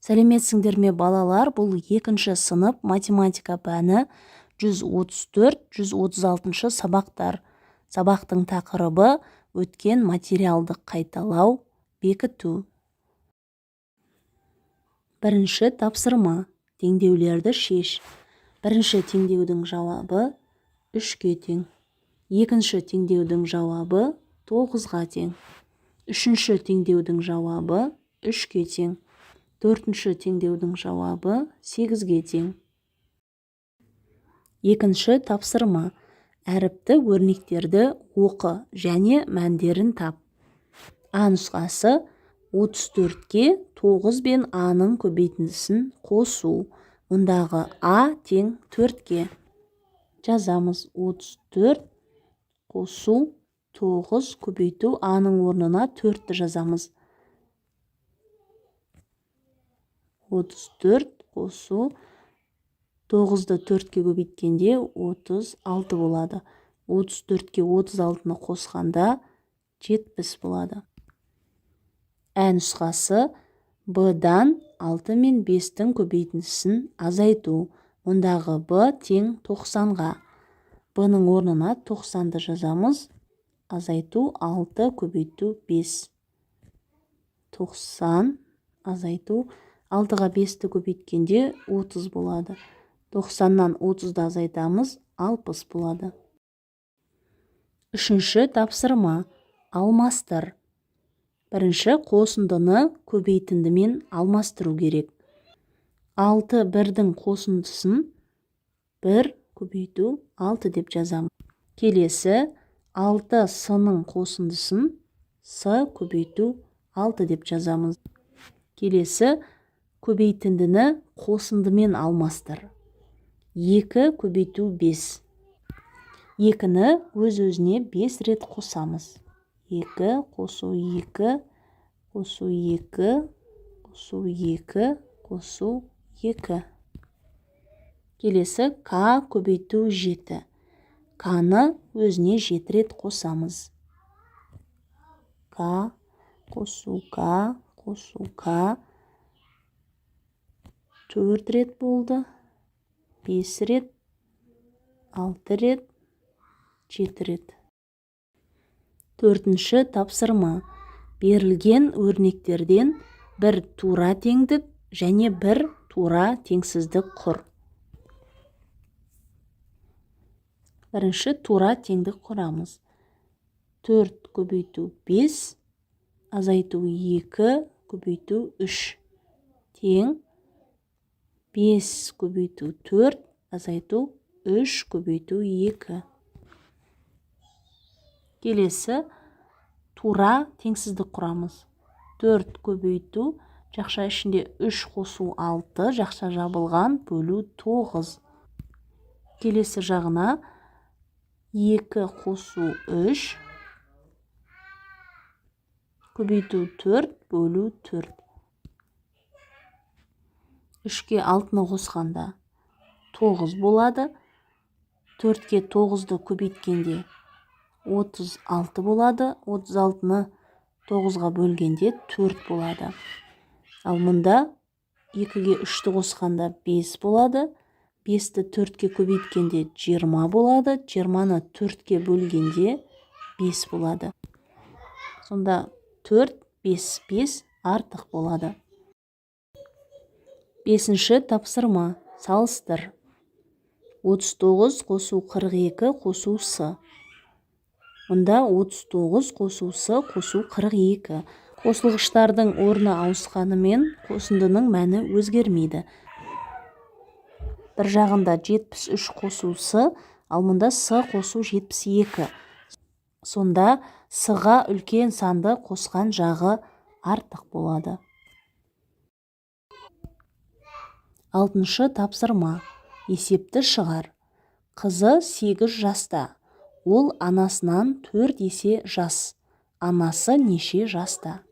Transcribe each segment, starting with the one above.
Сәлеметсіңдер ме балалар, бұл 2-ші сынып математика пәні 134-136 сабақтар. Сабақтың тақырыбы өткен материалдық қайталау, бекіту. Бірінші тапсырма. Теңдеулерді шеш. Бірінші теңдеудің жауабы 3-ке тең. Екінші теңдеудің жауабы 9-ға тең. Үшінші теңдеудің жауабы 3-ке тең. Төртінші теңдеудің жауабы 8-ге тең. Екінші тапсырма. Әріпті өрнектерді оқы және мәндерін тап. А нұсқасы 34-ке 9 бен А-ның көбейтіндісін қосу. Ондағы А тең 4-ке. Жазамыз 34 қосу 9 көбейту А-ның орнына 4-ті жазамыз. 34 қосу 9-ды 4-ке көбейткенде 36 болады. 34-ке 36-ны қосқанда 70 болады. Ә нұсқасы Б-дан 6 мен 5-тің көбейтіндісін азайту. Ондағы Б тең 90-ға. Б-ның орнына 90-ды жазамыз. Азайту 6 көбейту 5. 90 азайту 6-ға 5-ті көбейткенде 30 болады. 90-нан 30-ды азайтамыз, 60 болады. Үшінші тапсырма. Алмастыр. Бірінші қосындыны көбейтіндімен алмастыру керек. 6 1-дің қосындысын 1 көбейту 6 деп жазамыз. Келесі 6 с-ның қосындысын с көбейту 6 деп жазамыз. Келесі көбейтіндіні қосындымен алмастыр. 2 көбейту 5. 2-ні өз-өзіне 5 рет қосамыз. 2 қосу 2, қосу 2, қосу 2, қосу 2. Келесі К көбейту 7. К-ны өзіне 7 рет қосамыз. К, қосу К, қосу К. 4 рет болды. 5 рет, 6 рет, 7 рет. Төртінші тапсырма. Берілген өрнектерден бір тура теңдік және бір тура теңсіздік құр. Бірінші тура теңдік құрамыз. 4 көбейту 5, азайту 2, көбейту 3. Тең 5 көбейту 4, азайту 3 көбейту 2. Келесі тура теңсіздік құрамыз. 4 көбейту, жақша ішінде 3 қосу 6, жақша жабылған бөлу 9. Келесі жағына 2 қосу 3, көбейту 4 бөлу 4. 3-ке 6-ны қосқанда 9 болады. 4-ке 9-ды көбейткенде 36 болады. 36-ны 9-ға бөлгенде 4 болады. Ал мұнда 2-ге 3-ті қосқанда 5 болады. 5-ті 4-ке көбейткенде 20 болады. 20-ны 4-ке бөлгенде 5 болады. Сонда 4, 5, 5 артық болады. Бесінші тапсырма. Салыстыр. 39 қосу 42 қосу с. Мұнда 39 қосу с қосу 42. Қосылғыштардың орны ауысқанымен қосындының мәні өзгермейді. Бір жағында 73 қосу с, ал мұнда с қосу 72. Сонда с-ға үлкен санды қосқан жағы артық болады. Алтыншы тапсырма. Есепті шығар. Қызы 8 жаста. Ол анасынан 4 есе жас. Анасы неше жаста?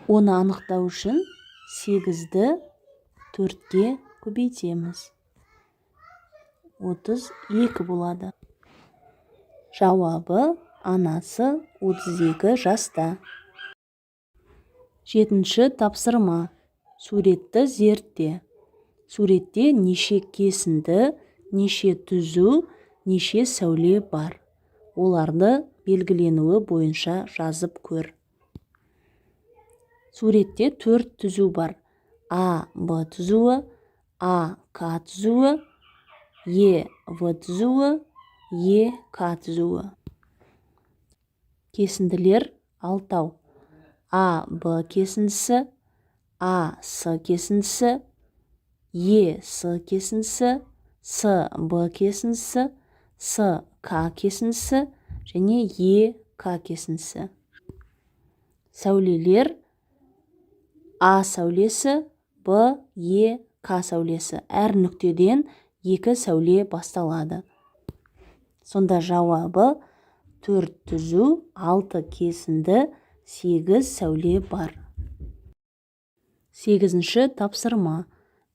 Оны анықтау үшін 8-ді 4-ке көбейтеміз. 32 болады. Жауабы анасы 32 жаста. Жетінші тапсырма. Суретті зертте. Суретте неше кесінді, неше түзу, неше сәуле бар. Оларды белгіленуі бойынша жазып көр. Суретте 4 түзу бар. А, Б түзуі, А, К түзуі, Е, В түзуі, Е, К түзуі. Кесінділер алтау. А, Б кесіндісі, А, С кесіндісі, Е, С кесіндісі, С, Б кесіндісі, С, К кесіндісі және Е, К кесіндісі. Сәулелер А сәулесі, Б, Е, К сәулесі. Әр нүктеден 2 сәуле басталады. Сонда жауабы 4 түзу, 6 кесінді, 8 сәуле бар. 8-ші тапсырма.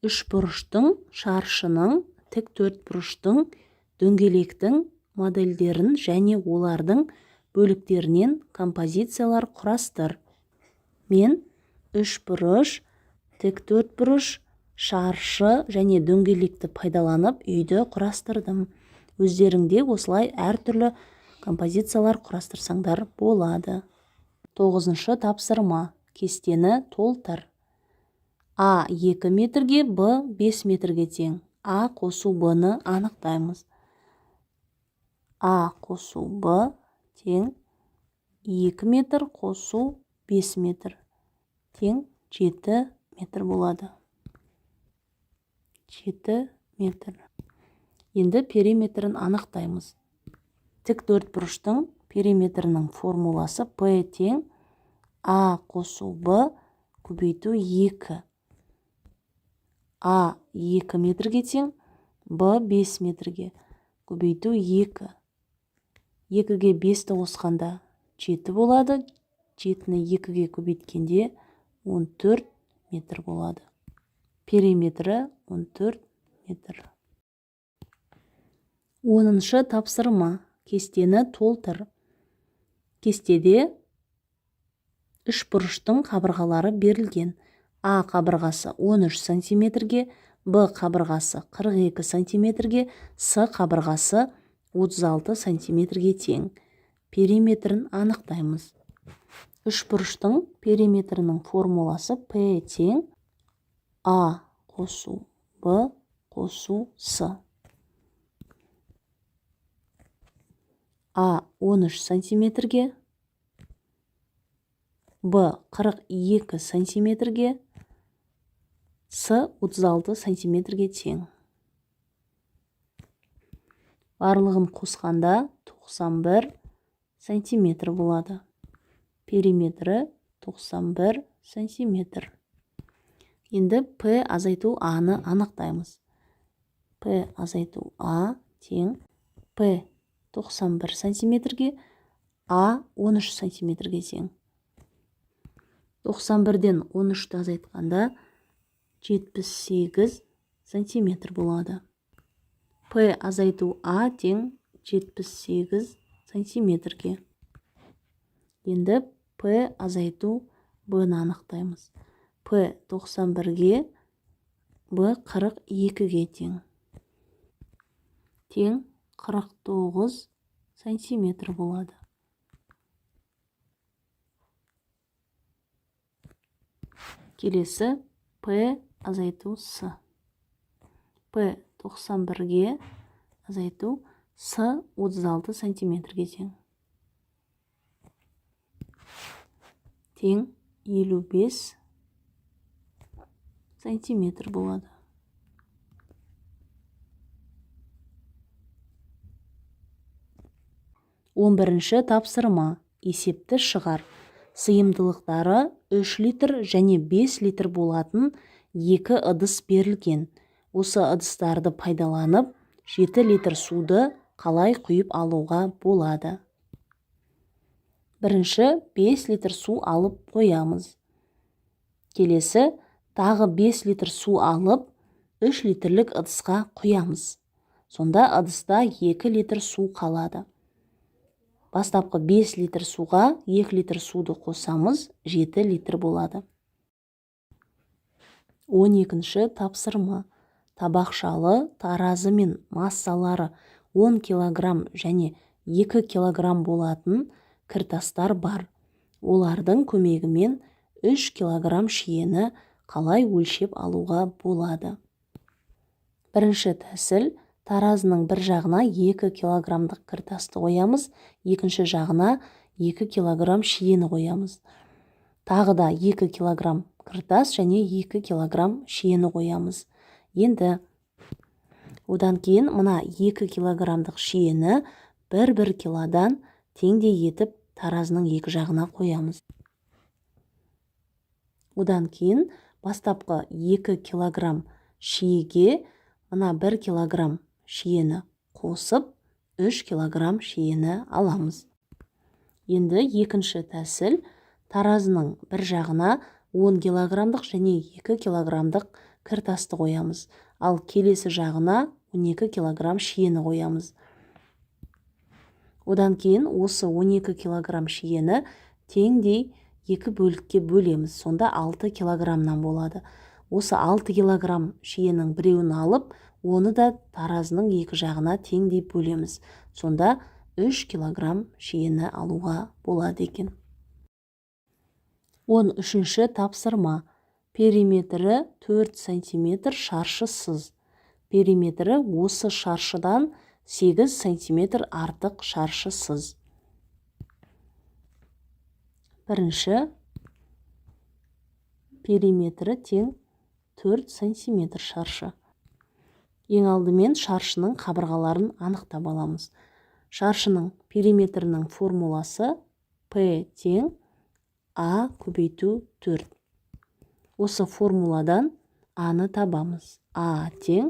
Үшбұрыштың, шаршының, тік төртбұрыштың, дөңгелектің модельдерін және олардың бөліктерінен композициялар құрастыр. Мен үшбұрыш, тік төртбұрыш, шаршы және дөңгелекті пайдаланып үйді құрастырдым. Өздеріңде осылай әртүрлі композициялар құрастырсаңдар болады. 9-шы тапсырма. Кестені толтыр. А 2 метрге, Б 5 метрге тең. А қосу Б-ны анықтаймыз. А қосу Б тең 2 метр қосу 5 метр. Тең 7 метр болады. 7 метр. Енді периметрін анықтаймыз. Тік төртбұрыштың периметрінің формуласы П тең А қосу Б көбейту 2. А 2 метрге тең, Б 5 метрге көбейту 2. 2-ге 5-ті қосқанда 7 болады. 7-ні 2-ге көбейткенде 14 метр болады. Периметрі 14 метр. 10-шы тапсырма. Кестені толтыр. Кестеде үшбұрыштың қабырғалары берілген. А қабырғасы 13 сантиметрге, Б қабырғасы 42 сантиметрге, С қабырғасы 36 сантиметрге тең. Периметрін анықтаймыз. Үшбұрыштың периметрінің формуласы П тең А қосу Б қосу С. А 13 сантиметрге, Б 42 сантиметрге, С 36 сантиметрге тең. Барлығын қосқанда 91 сантиметр болады. Периметрі 91 сантиметр. Енді П азайту А-ны анықтаймыз. П азайту А тең П 91 сантиметрге, А 13 сантиметрге тең. 91-ден 13-ті азайтқанда 78 сантиметр болады. П азайту А тең 78 сантиметрге. Енді П азайту Б-ны анықтаймыз. П 91-ге, Б 42-ге тең. Тең 49 сантиметр болады. Келесі П азайту С. П 91-ге азайту С 36 сантиметрге тең. Тең 55 сантиметр болады. Он бірінші тапсырма. Есепті шығар. Сыйымдылықтары 3 литр және 5 литр болатын 2 ыдыс берілген. Осы ыдыстарды пайдаланып 7 литр суды қалай құйып алуға болады? Бірінші 5 литр су алып қоямыз. Келесі тағы 5 литр су алып 3 литрлік ыдысқа құямыз. Сонда ыдыста 2 литр су қалады. Бастапқы 5 литр суға 2 литр суды қосамыз, 7 литр болады. 12-ші тапсырма. Табақшалы таразы мен массалары 10 кг және 2 кг болатын кіртастар бар. Олардың көмегімен 3 кг шиені қалай өлшеп алуға болады? Бірінші тәсіл, таразының бір жағына 2 кг кіртасты қоямыз, екінші жағына 2 кг шиені қоямыз. Тағы да 2 кг кіртас және 2 кг шиені қоямыз. Енді одан кейін мына 2 кг шиені 1-1 килодан теңдей етіп таразының екі жағына қоямыз. Одан кейін бастапқы 2 кг шиеге мына 1 кг шиені қосып 3 кг шиені аламыз. Енді екінші тәсіл, таразының бір жағына 10 кг және 2 кг кіртасты қоямыз, ал келесі жағына 12 кг шиені қоямыз. Одан кейін осы 12 кг шиені теңдей 2 бөлікке бөлеміз, сонда 6 кг-нан болады. Осы 6 кг шиенің біреуін алып, оны да таразының екі жағына теңдей бөлеміз, сонда 3 кг шиені алуға болады екен. 13-ші тапсырма. Периметрі 4 см шаршы сыз. Периметрі осы шаршыдан 8 см артық шаршы сыз. Бірінші, периметрі тең 4 см шаршы. Ең алдымен шаршының қабырғаларын анықтап аламыз. Шаршының периметрінің формуласы P тең А көбейту 4. Осы формуладан А-ны табамыз. А тең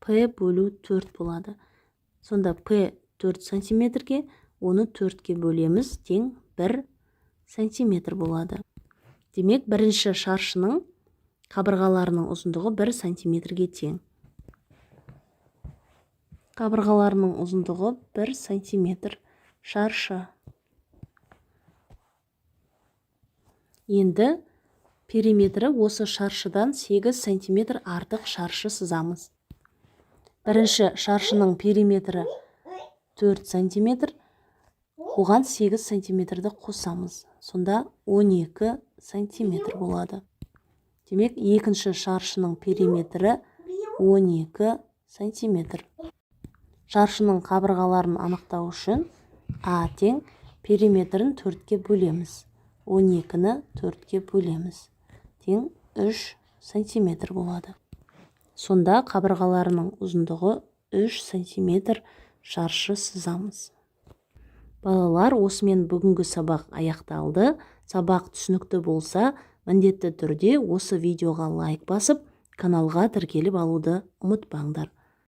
P бөлу 4 болады. Сонда P 4 сантиметрге, оны 4-ке бөлеміз, тең 1 сантиметр болады. Демек, бірінші шаршының қабырғаларының ұзындығы 1 сантиметрге тең. Қабырғаларының ұзындығы 1 сантиметр шаршы. Енді периметрі осы шаршыдан 8 сантиметр артық шаршы сызамыз. Бірінші шаршының периметрі 4 сантиметр, оған 8 сантиметрді қосамыз. Сонда 12 сантиметр болады. Демек, екінші шаршының периметрі 12 сантиметр. Шаршының қабырғаларын анықтау үшін А тең периметрін 4-ке бөлеміз. 12-ні 4-ке бөлеміз. Тең 3 сантиметр болады. Сонда қабырғаларының ұзындығы 3 сантиметр шаршы сызамыз. Балалар, осымен бүгінгі сабақ аяқталды. Сабақ түсінікті болса, міндетті түрде осы видеоға лайк басып, каналға тіркеліп алуды ұмытпаңдар.